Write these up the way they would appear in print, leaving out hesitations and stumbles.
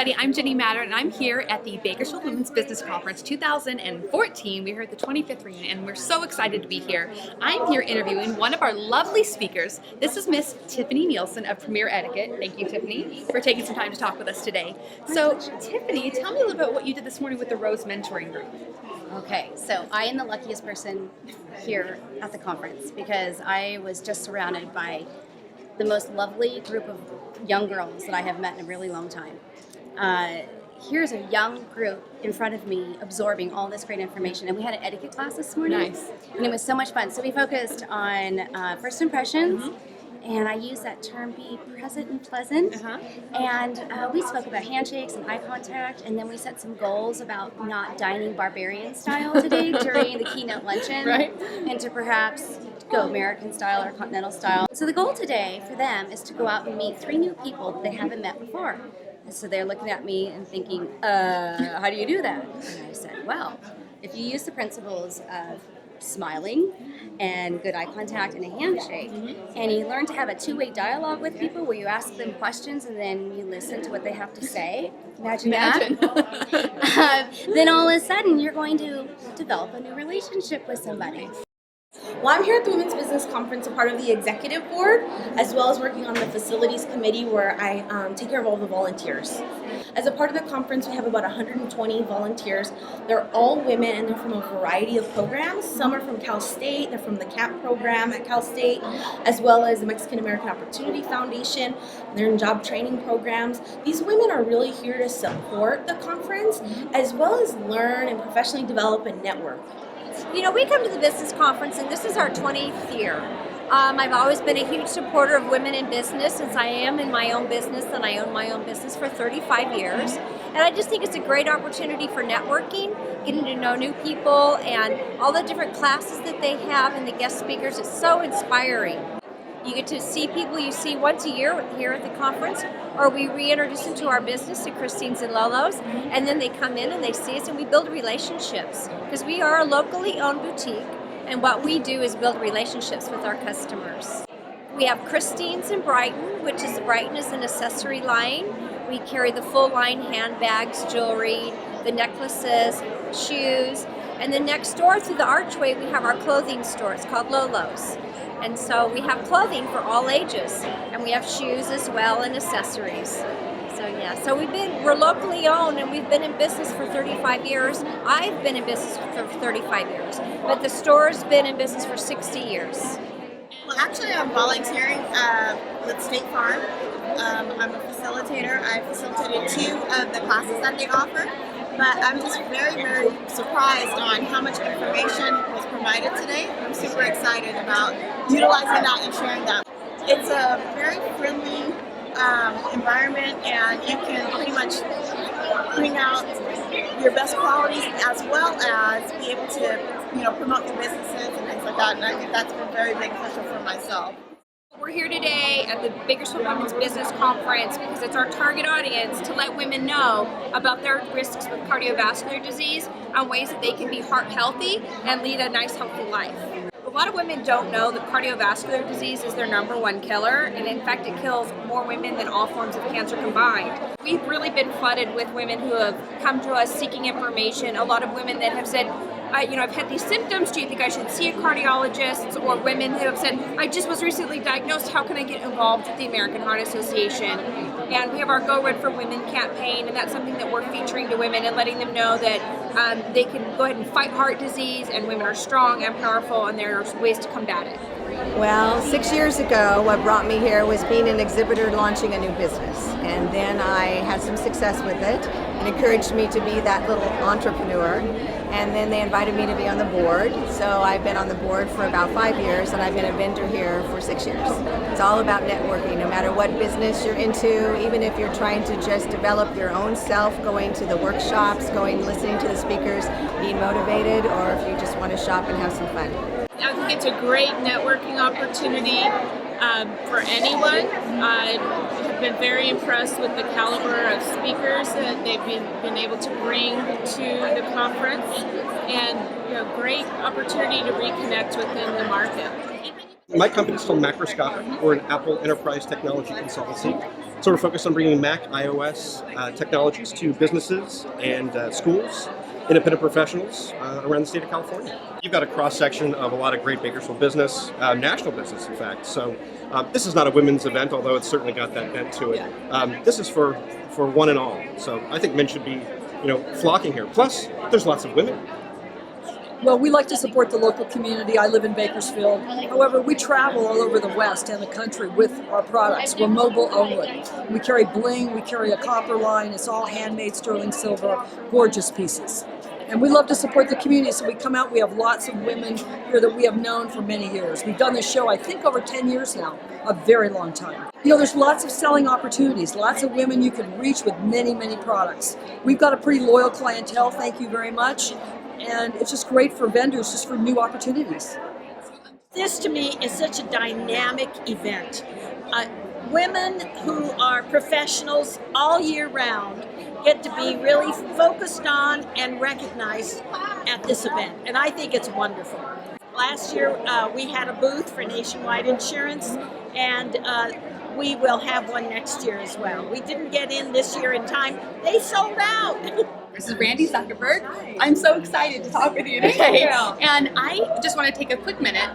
everybody, I'm Jenny Matter, and I'm here at the Bakersfield Women's Business Conference 2014. We're here at the 25th reunion, and we're so excited to be here. I'm here interviewing one of our lovely speakers. This is Miss Tiffany Nielsen of Premier Etiquette. Thank you, Tiffany, for taking some time to talk with us today. So, Tiffany, tell me a little bit what you did this morning with the Rose Mentoring Group. Okay, so I am the luckiest person here at the conference because I was just surrounded by the most lovely group of young girls that I have met in a really long time. Here's a young group in front of me absorbing all this great information, and we had an etiquette class this morning. Nice. And it was so much fun. So we focused on first impressions, and I use that term, be present and pleasant. And we spoke about handshakes and eye contact, and then we set some goals about not dining barbarian style today during the keynote luncheon, and to perhaps go American style or continental style. So the goal today for them is to go out and meet 3 new people that they haven't met before. And so they're looking at me and thinking, how do you do that? And I said, well, if you use the principles of smiling and good eye contact and a handshake, and you learn to have a two-way dialogue with people where you ask them questions and then you listen to what they have to say. Imagine. that. Then all of a sudden you're going to develop a new relationship with somebody. Well, I'm here at the Women's Business Conference, a part of the executive board, as well as working on the facilities committee where I take care of all the volunteers. As a part of the conference, we have about 120 volunteers. They're all women and they're from a variety of programs. Some are from Cal State, they're from the CAP program at Cal State, as well as the Mexican American Opportunity Foundation. They're in job training programs. These women are really here to support the conference, as well as learn and professionally develop and network. You know, we come to the business conference, and this is our 20th year. I've always been a huge supporter of women in business since I am in my own business, and I own my own business for 35 years. And I just think it's a great opportunity for networking, getting to know new people, and all the different classes that they have and the guest speakers. It's so inspiring. You get to see people you see once a year here at the conference, or we reintroduce them to our business, to Christine's and Lolo's, and then they come in and they see us and we build relationships because we are a locally owned boutique, and what we do is build relationships with our customers. We have Christine's in Brighton, which is Brighton is an accessory line. We carry the full line handbags, jewelry, the necklaces, shoes, and then next door through the archway we have our clothing store. It's called Lolo's. And so we have clothing for all ages, and we have shoes as well and accessories. So yeah, so we're locally owned, and we've been in business for 35 years. I've been in business for 35 years, but the store's been in business for 60 years. Well, actually, I'm volunteering with State Farm. I'm a facilitator. I facilitated 2 of the classes that they offer. But I'm just very, very surprised on how much information was provided today. I'm super excited about utilizing that and sharing that. It's a very friendly environment, and you can pretty much bring out your best qualities as well as be able to, promote your businesses and things like that. And I think that's been very beneficial for myself. We're here today at the Bakersfield Women's Business Conference because it's our target audience to let women know about their risks with cardiovascular disease and ways that they can be heart healthy and lead a nice, healthy life. A lot of women don't know that cardiovascular disease is their #1 killer, and in fact it kills more women than all forms of cancer combined. We've really been flooded with women who have come to us seeking information. A lot of women that have said, I've had these symptoms, do you think I should see a cardiologist? Or women who have said, I just was recently diagnosed, how can I get involved with the American Heart Association? And we have our Go Red for Women campaign, and that's something that we're featuring to women and letting them know that they can go ahead and fight heart disease, and women are strong and powerful, and there are ways to combat it. Well, 6 years ago, what brought me here was being an exhibitor launching a new business. And then I had some success with it and encouraged me to be that little entrepreneur. And then they invited me to be on the board. So I've been on the board for about 5 years, and I've been a vendor here for 6 years. It's all about networking, no matter what business you're into, even if you're trying to just develop your own self, going to the workshops, listening to the speakers, being motivated, or if you just want to shop and have some fun. I think it's a great networking opportunity for anyone. I have been very impressed with the caliber of speakers that they've been able to bring to the conference, and great opportunity to reconnect within the market. My company is called Macroscopic. We're an Apple enterprise technology consultancy. So we're focused on bringing Mac, iOS technologies to businesses and schools, independent professionals around the state of California. You've got a cross-section of a lot of great Bakersfield business, national business, in fact. So this is not a women's event, although it's certainly got that bent to it. This is for one and all. So I think men should be, flocking here. Plus, there's lots of women. Well, we like to support the local community. I live in Bakersfield. However, we travel all over the West and the country with our products. We're mobile only. We carry bling, we carry a copper line. It's all handmade sterling silver, gorgeous pieces. And we love to support the community, so we come out. We have lots of women here that we have known for many years. We've done this show, I think, over 10 years now, a very long time. There's lots of selling opportunities, lots of women you can reach with many, many products. We've got a pretty loyal clientele, thank you very much. And it's just great for vendors, just for new opportunities. This to me is such a dynamic event. Women who are professionals all year round get to be really focused on and recognized at this event, and I think it's wonderful. Last year we had a booth for Nationwide Insurance, and we will have one next year as well. We didn't get in this year in time. They sold out. This is Randy Zuckerberg. I'm so excited to talk with you today. And I just want to take a quick minute.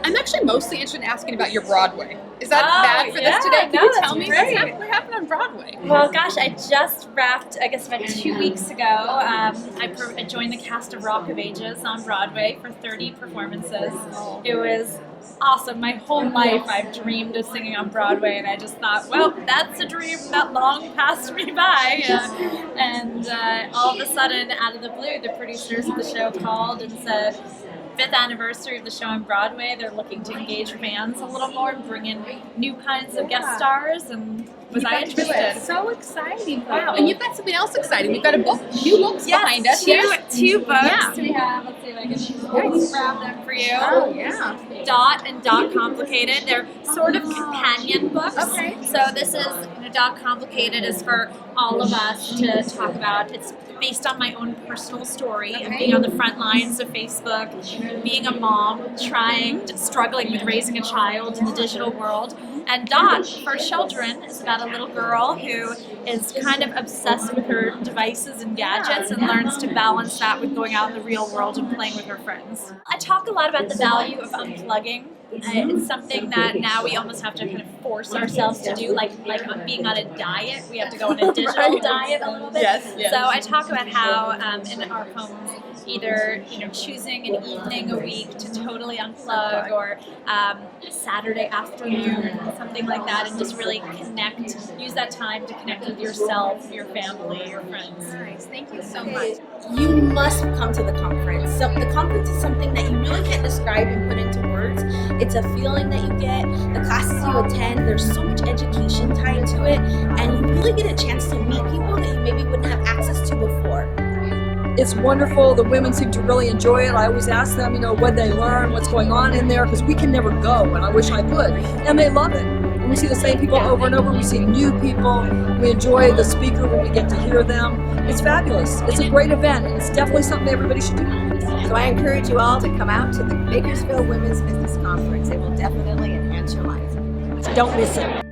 I'm actually mostly interested in asking about your Broadway. Is that bad for this today? Can you tell me what happened on Broadway? Well, gosh, I just wrapped, I guess about 2 weeks ago. I joined the cast of Rock of Ages on Broadway for 30 performances. It was awesome. My whole life I've dreamed of singing on Broadway, and I just thought, well, that's a dream that long passed me by. And all of a sudden, out of the blue, the producers of the show called and said, 5th anniversary of the show on Broadway, they're looking to engage fans a little more and bring in new kinds of guest stars, and was I interested? So exciting. Wow. And you've got something else exciting. We've got a book, 2 books behind us. Two books. Yeah. We have, let's see if I can grab them for you. Oh, yeah. Dot and Dot Complicated. They're sort of companion books. Okay. So this is, Dot Complicated is for all of us to talk about. It's based on my own personal story of being on the front lines of Facebook, being a mom, struggling with raising a child in the digital world. And Dot, for children, is about a little girl who is kind of obsessed with her devices and gadgets and learns to balance that with going out in the real world and playing with her friends. I talk a lot about the value of unplugging. It's something that now we almost have to kind of force ourselves to do, like being on a diet. We have to go on a digital diet a little bit. Yes. So I talk about how in our homes, either choosing an evening a week to totally unplug, or Saturday afternoon, something like that, and just really connect. Use that time to connect with yourself, your family, your friends. Nice. Thank you so much. You must come to the conference. So the conference is something that you really can't describe and put into words. It's a feeling that you get. The classes you attend, there's so much education tied to it, and you really get a chance to meet people that you maybe wouldn't have access to before. It's wonderful. The women seem to really enjoy it. I always ask them, what they learn, what's going on in there, because we can never go, and I wish I could. And they love it. And we see the same people over and over. We see new people. We enjoy the speaker when we get to hear them. It's fabulous. It's a great event, and it's definitely something everybody should do. So I encourage you all to come out to the Bakersfield Women's Business Conference. It will definitely enhance your life. Don't miss it.